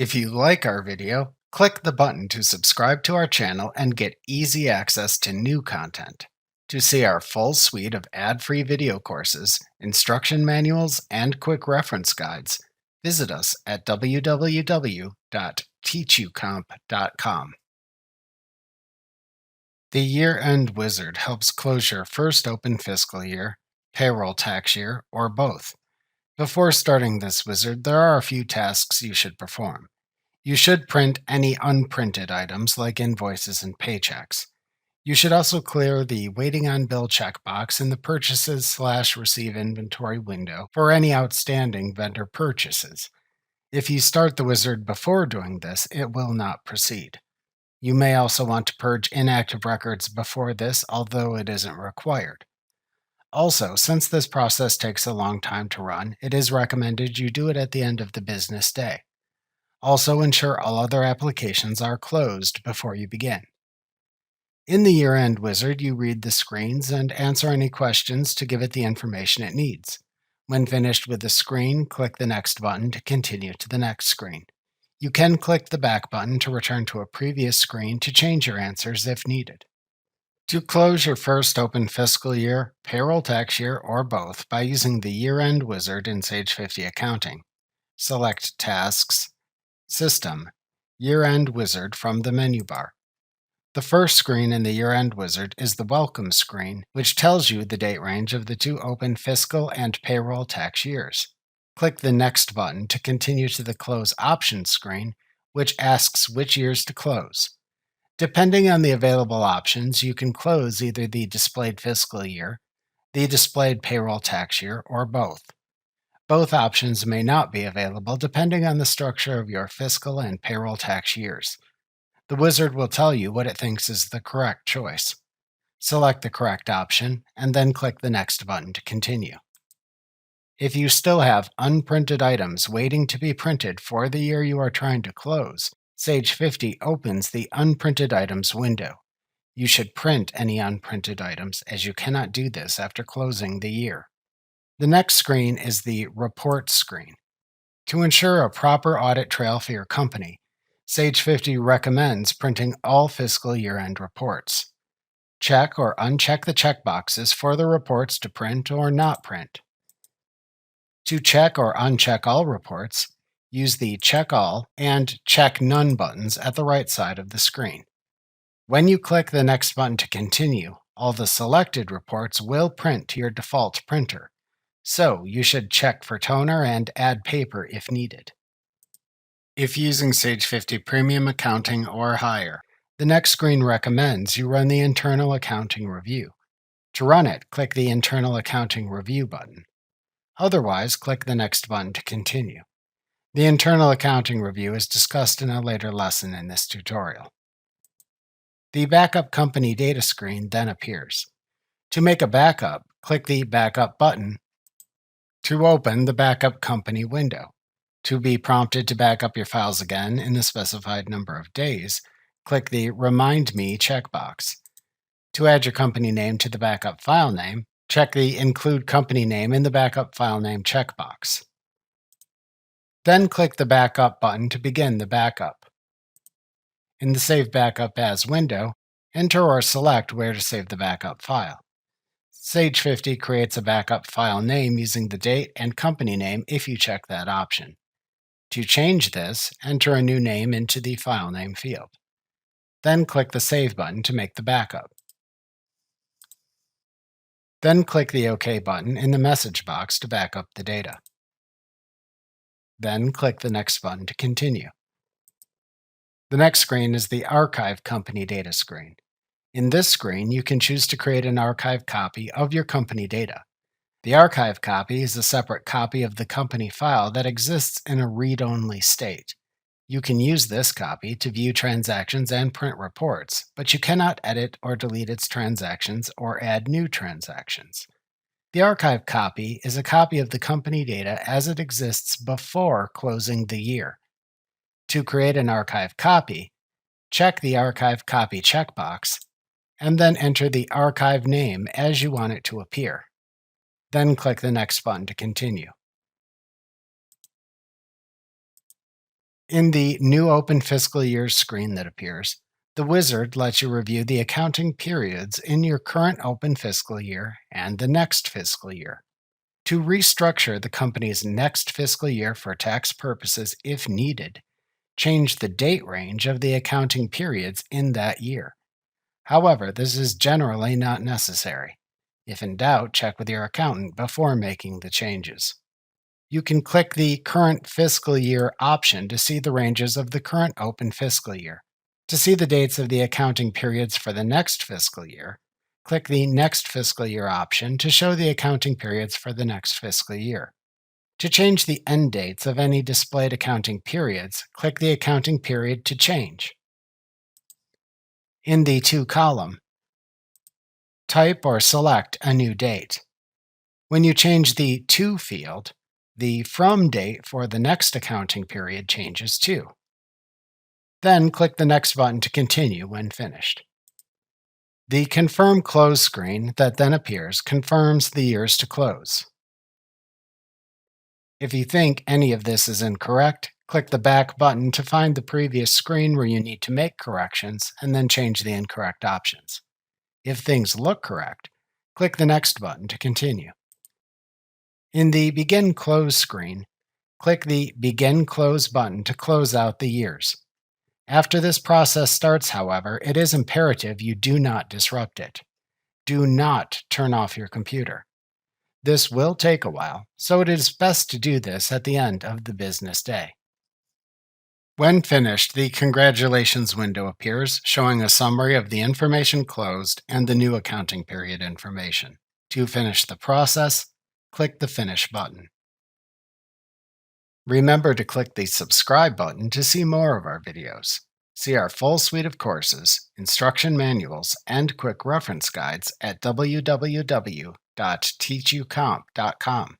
If you like our video, click the button to subscribe to our channel and get easy access to new content. To see our full suite of ad-free video courses, instruction manuals, and quick reference guides, visit us at www.teachucomp.com. The Year-End Wizard helps close your first open fiscal year, payroll tax year, or both. Before starting this wizard, there are a few tasks you should perform. You should print any unprinted items like invoices and paychecks. You should also clear the Waiting on Bill checkbox in the Purchases/Receive Inventory window for any outstanding vendor purchases. If you start the wizard before doing this, it will not proceed. You may also want to purge inactive records before this, although it isn't required. Also, since this process takes a long time to run, it is recommended you do it at the end of the business day. Also, ensure all other applications are closed before you begin. In the Year-End Wizard, you read the screens and answer any questions to give it the information it needs. When finished with the screen, click the Next button to continue to the next screen. You can click the Back button to return to a previous screen to change your answers if needed. To close your first open fiscal year, payroll tax year, or both by using the Year-End Wizard in Sage 50 Accounting, select Tasks, System, Year-End Wizard from the menu bar. The first screen in the Year-End Wizard is the Welcome screen, which tells you the date range of the two open fiscal and payroll tax years. Click the Next button to continue to the Close Options screen, which asks which years to close. Depending on the available options, you can close either the displayed fiscal year, the displayed payroll tax year, or both. Both options may not be available depending on the structure of your fiscal and payroll tax years. The wizard will tell you what it thinks is the correct choice. Select the correct option, and then click the Next button to continue. If you still have unprinted items waiting to be printed for the year you are trying to close, Sage 50 opens the Unprinted Items window. You should print any unprinted items, as you cannot do this after closing the year. The next screen is the Report screen. To ensure a proper audit trail for your company, Sage 50 recommends printing all fiscal year-end reports. Check or uncheck the checkboxes for the reports to print or not print. To check or uncheck all reports, use the Check All and Check None buttons at the right side of the screen. When you click the Next button to continue, all the selected reports will print to your default printer. So, you should check for toner and add paper if needed. If using Sage 50 Premium Accounting or higher, the next screen recommends you run the Internal Accounting Review. To run it, click the Internal Accounting Review button. Otherwise, click the Next button to continue. The Internal Accounting Review is discussed in a later lesson in this tutorial. The Backup Company Data screen then appears. To make a backup, click the Backup button to open the Backup Company window. To be prompted to back up your files again in the specified number of days, click the Remind Me checkbox. To add your company name to the backup file name, check the Include Company Name in the Backup File Name checkbox. Then click the Backup button to begin the backup. In the Save Backup As window, enter or select where to save the backup file. Sage 50 creates a backup file name using the date and company name if you check that option. To change this, enter a new name into the file name field. Then click the Save button to make the backup. Then click the OK button in the message box to back up the data. Then click the Next button to continue. The next screen is the Archive Company Data screen. In this screen, you can choose to create an archive copy of your company data. The archive copy is a separate copy of the company file that exists in a read-only state. You can use this copy to view transactions and print reports, but you cannot edit or delete its transactions or add new transactions. The archive copy is a copy of the company data as it exists before closing the year. To create an archive copy, check the Archive Copy checkbox, and then enter the archive name as you want it to appear. Then click the Next button to continue. In the new open fiscal year screen that appears, the wizard lets you review the accounting periods in your current open fiscal year and the next fiscal year. To restructure the company's next fiscal year for tax purposes if needed, change the date range of the accounting periods in that year. However, this is generally not necessary. If in doubt, check with your accountant before making the changes. You can click the Current Fiscal Year option to see the ranges of the current open fiscal year. To see the dates of the accounting periods for the next fiscal year, click the Next Fiscal Year option to show the accounting periods for the next fiscal year. To change the end dates of any displayed accounting periods, click the Accounting Period to change. In the To column, type or select a new date. When you change the To field, the From date for the next accounting period changes too. Then click the Next button to continue when finished. The Confirm Close screen that then appears confirms the years to close. If you think any of this is incorrect, click the Back button to find the previous screen where you need to make corrections and then change the incorrect options. If things look correct, click the Next button to continue. In the Begin Close screen, click the Begin Close button to close out the years. After this process starts, however, it is imperative you do not disrupt it. Do not turn off your computer. This will take a while, so it is best to do this at the end of the business day. When finished, the Congratulations window appears, showing a summary of the information closed and the new accounting period information. To finish the process, click the Finish button. Remember to click the Subscribe button to see more of our videos. See our full suite of courses, instruction manuals, and quick reference guides at www.teachucomp.com.